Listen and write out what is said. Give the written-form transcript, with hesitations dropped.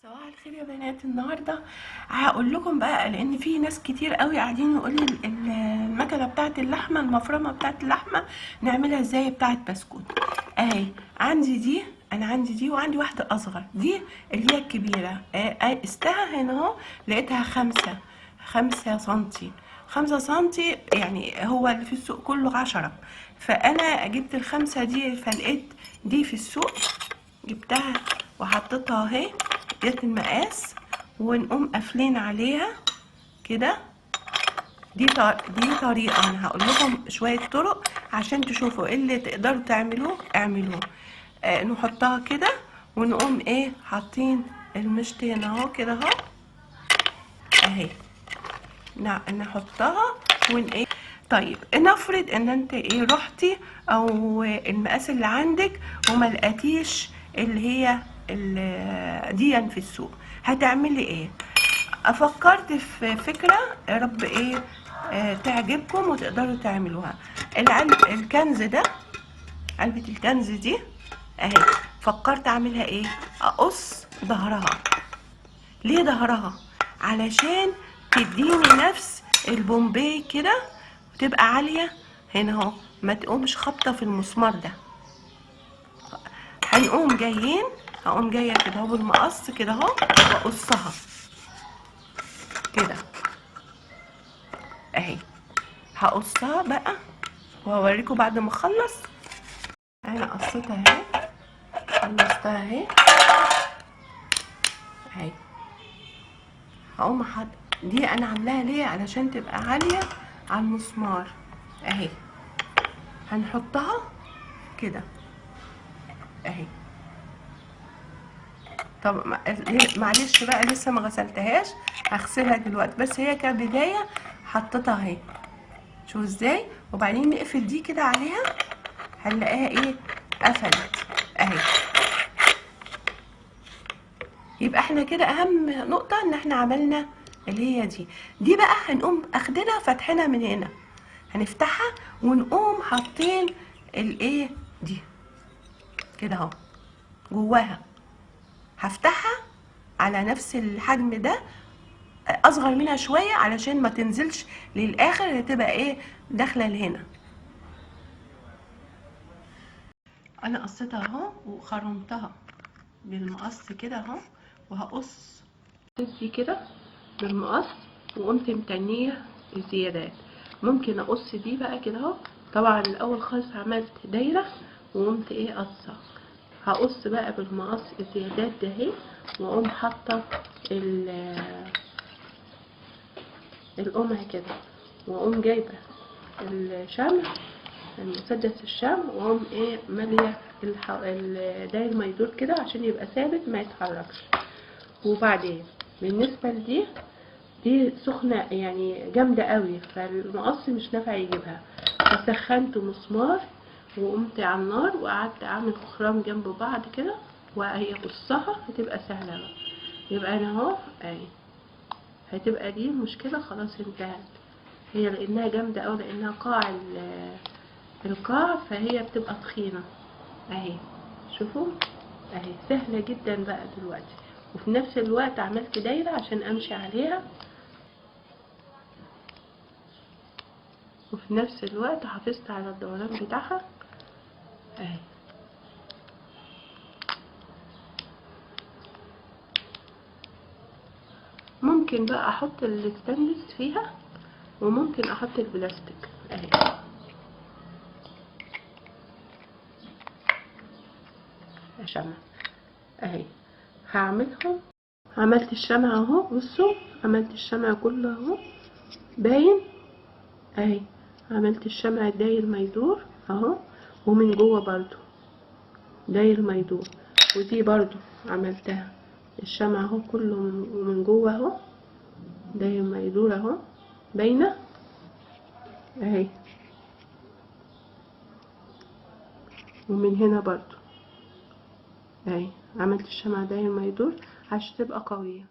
صباح الخير يا بنات. النهارده هقول لكم بقى، لان في ناس كتير قوي قاعدين يقولوا لي المكنه بتاعه اللحمه، المفرمه بتاعه اللحمه نعملها ازاي بتاعه بسكوت. اهي عندي دي، انا عندي دي وعندي واحده اصغر، دي اللي هي الكبيره. قستها هنا اهو، لقيتها 5 سنتي. 5 سنتي، يعني هو اللي في السوق كله 10، فانا جبت ال5 دي، فلقيت دي في السوق جبتها وحطيتها اهي، ديت المقاس، ونقوم قافلين عليها كده. دي طريقه، انا هقول لكم شويه طرق عشان تشوفوا ايه اللي تقدروا تعملوه اعملوه. نحطها كده ونقوم ايه حاطين المشط هنا اهو كده اهو اهي، نحطها ايه. طيب نفرض ان انت ايه رحتي او المقاس اللي عندك وما لقيتيش اللي هي دي في السوق، هتعملي ايه؟ فكرت في فكرة يا رب ايه تعجبكم وتقدروا تعملوها. الكنز ده، علبة الكنز دي اهي، فكرت اعملها ايه، اقص ظهرها. ليه ظهرها؟ علشان تديني نفس البومبي كده وتبقى عالية هنا اهو، ما تقومش خابطة في المسمار ده. هنقوم جايين، هقوم جاية كده اهو بالمقص كده اهو واقصها كده اهي. هقصها بقى وهوريكم بعد ما اخلص. انا قصيتها اهي، خلصتها اهي اهي. هقوم دي انا عاملاها ليه؟ علشان تبقى عالية على المسمار اهي. هنحطها كده اهي. طب معلش بقى لسه ما غسلتهاش، هغسلها دلوقتي، بس هي كبداية حطيتها اهي. شوف ازاي، وبعدين نقفل دي كده عليها، هنلاقيها ايه قفلت اهي. يبقى احنا كده اهم نقطة ان احنا عملنا اللي هي دي بقى هنقوم اخدنا فاتحينها من هنا، هنفتحها ونقوم حاطين الايه دي كده اهو جواها. هفتحها على نفس الحجم ده، اصغر منها شوية علشان ما تنزلش للاخر، هتبقى ايه داخلة لهنا. انا قصيتها اهو وخرمتها بالمقص كده اهو، وهقص دي كده بالمقص، وقمت متنيه الزيادات. ممكن اقص دي بقى كده اهو. طبعا الاول خالص عملت دايره وقمت ايه قصه. هقص بقى بالمقص الزيادات ده اهي، واقوم حاطه القمع كده، واقوم جايبه الشمع، المسدس الشمع، واقوم ايه ماليه الداير ما يدور كده عشان يبقى ثابت ما يتحركش. وبعدين بالنسبه دي سخنه يعني جامده قوي، فالمقص مش نافع يجيبها، فسخنت مسمار وقمت على النار وقعدت اعمل خرام جنب بعض كده، وهي قصها هتبقى سهله بقى. يبقى انا اهو اهي، هتبقى دي المشكله خلاص انتهت. هي لانها جامده اوي، لانها قاع القاع، فهي بتبقى تخينه اهي. شوفوا اهي سهله جدا بقى دلوقتي، وفي نفس الوقت عملت دايره عشان امشي عليها، وفي نفس الوقت حافظت على الدوران بتاعها اهي. ممكن بقى احط الستانلس فيها، وممكن احط البلاستيك اهي. شمع اهي هعملهم. عملت الشمع اهو، بصوا عملت الشمع كله اهو باين اهي. عملت الشمع داير ما يدور اهو، ومن جوه برضو داير ما يدور. ودي برضو عملتها الشمع اهو كله من جوه اهو داير ما يدور اهو، باينه اهي. ومن هنا برضو اهي عملت الشمع داير ما يدور عشان تبقى قويه.